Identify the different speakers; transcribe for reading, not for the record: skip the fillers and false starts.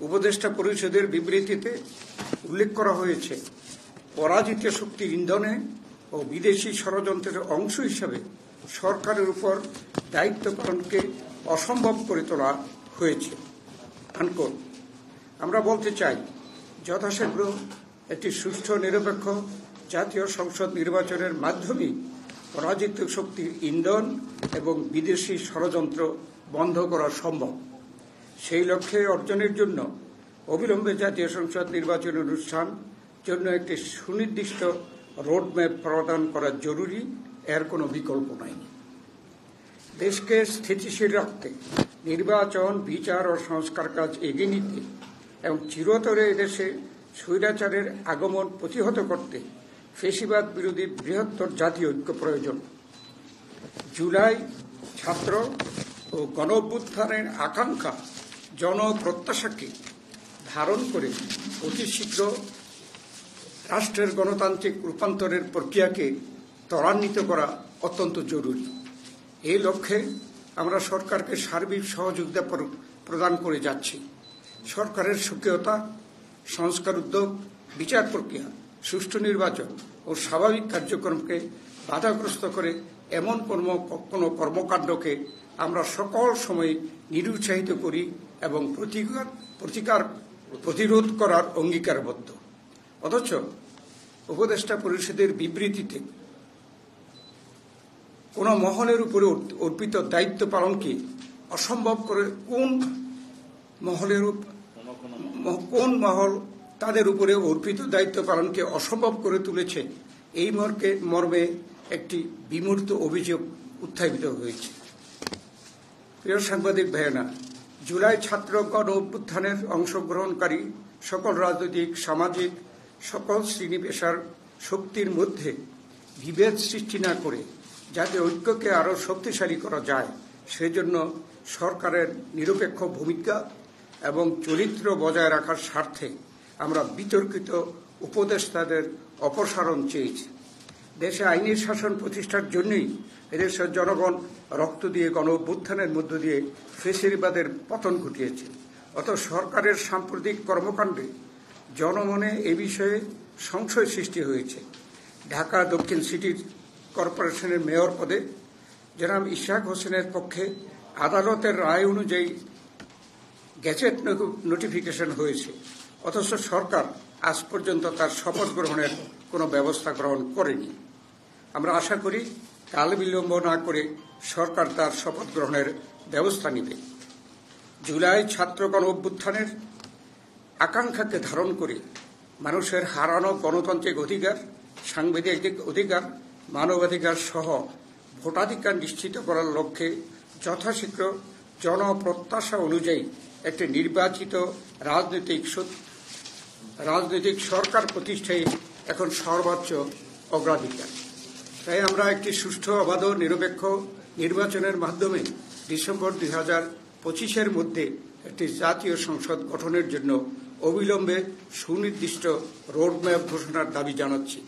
Speaker 1: উপদেষ্টা পরিষদের বিবৃতিতে উল্লেখ করা হয়েছে, পরাজিত শক্তির ইন্ধনে ও বিদেশি ষড়যন্ত্রের অংশ হিসাবে সরকারের উপর দায়িত্ব পালনকে অসম্ভব করে তোলা হয়েছে। আনকোট। আমরা বলতে চাই, যথাশীঘ্র একটি সুষ্ঠু নিরপেক্ষ জাতীয় সংসদ নির্বাচনের মাধ্যমে পরাজিত শক্তির ইন্ধন এবং বিদেশি ষড়যন্ত্র বন্ধ করা সম্ভব। সেই লক্ষ্যে অর্জনের জন্য অবিলম্বে জাতীয় সংসদ নির্বাচন অনুষ্ঠান জন্য একটি সুনির্দিষ্ট রোডম্যাপ প্রদান করা জরুরি, এর কোনো বিকল্প নাই। দেশকে স্থিতিশীল রাখতে নির্বাচন, বিচার ও সংস্কার কাজ এগিয়ে নিতে এবং চিরতরে এদেশে স্বৈরাচারের আগমন প্রতিহত করতে ফ্যাসিবাদ বিরোধী বৃহত্তর জাতীয় ঐক্য প্রয়োজন। জুলাই ছাত্র ও গণঅভ্যুত্থানের আকাঙ্ক্ষা জনপ্রত্যাশাকে ধারণ করে অতি শীঘ্র রাষ্ট্রের গণতান্ত্রিক রূপান্তরের প্রক্রিয়াকে ত্বরান্বিত করা অত্যন্ত জরুরি। এই লক্ষ্যে আমরা সরকারকে সার্বিক সহযোগিতা প্রদান করে যাচ্ছি। সরকারের সক্রিয়তা, সংস্কার উদ্যোগ, বিচার প্রক্রিয়া, সুষ্ঠু নির্বাচন ও স্বাভাবিক কার্যক্রমকে বাধাগ্রস্ত করে এমন কোনো কর্মকাণ্ডকে আমরা সকল সময় নিরুৎসাহিত করি এবং প্রতিরোধ করার অঙ্গীকারবদ্ধ। অথচ উপদেষ্টা পরিষদের বিবৃতিতে কোন মহলের উপরে অর্পিত দায়িত্ব পালনকে অসম্ভব করে কোন মহল তাদের উপরে অর্পিত দায়িত্ব পালনকে অসম্ভব করে তুলেছে, এই মর্মে একটি বিমূর্ত অভিযোগ উত্থাপিত হয়েছে। প্রিয় সাংবাদিক ভাইয়েরা, জুলাই ছাত্র গণ অভ্যুত্থানের অংশগ্রহণকারী সকল রাজনৈতিক, সামাজিক সকল শ্রেণী পেশার শক্তির মধ্যে বিভেদ সৃষ্টি না করে যাতে ঐক্যকে আরও শক্তিশালী করা যায়, সেজন্য সরকারের নিরপেক্ষ ভূমিকা এবং চরিত্র বজায় রাখার স্বার্থে আমরা বিতর্কিত উপদেষ্টাদের অপসারণ চেয়েছি। দেশে আইনের শাসন প্রতিষ্ঠার জন্যই এদেশের জনগণ রক্ত দিয়ে গণ অভ্যুত্থানের মধ্য দিয়ে ফ্যাসিবাদের পতন ঘটিয়েছে। অথচ সরকারের সাম্প্রতিক কর্মকাণ্ডে জনমনে এ বিষয়ে সংশয় সৃষ্টি হয়েছে। ঢাকা দক্ষিণ সিটি কর্পোরেশনের মেয়র পদে জনাব ইশাক হোসেনের পক্ষে আদালতের রায় অনুযায়ী গেজেট নোটিফিকেশন হয়েছে, অথচ সরকার আজ পর্যন্ত তার শপথ গ্রহণের কোনো ব্যবস্থা গ্রহণ করেনি। আমরা আশা করি কাল বিলম্ব না করে সরকার তার শপথ গ্রহণের ব্যবস্থা নেবে। জুলাই ছাত্র গণ অভ্যুত্থানের আকাঙ্ক্ষাকে ধারণ করে মানুষের হারানো গণতান্ত্রিক অধিকার, সাংবিধানিক অধিকার, মানবাধিকার সহ ভোটাধিকার নিশ্চিত করার লক্ষ্যে যথাশীঘ্র জনপ্রত্যাশা অনুযায়ী একটি নির্বাচিত রাজনৈতিক সরকার প্রতিষ্ঠায় এখন সর্বোচ্চ অগ্রাধিকার। তাই আমরা একটি সুষ্ঠু, অবাধ, নিরপেক্ষ নির্বাচনের মাধ্যমে ডিসেম্বর 2025-এর মধ্যে একটি জাতীয় সংসদ গঠনের জন্য অবিলম্বে সুনির্দিষ্ট রোডম্যাপ ঘোষণার দাবি জানাচ্ছি।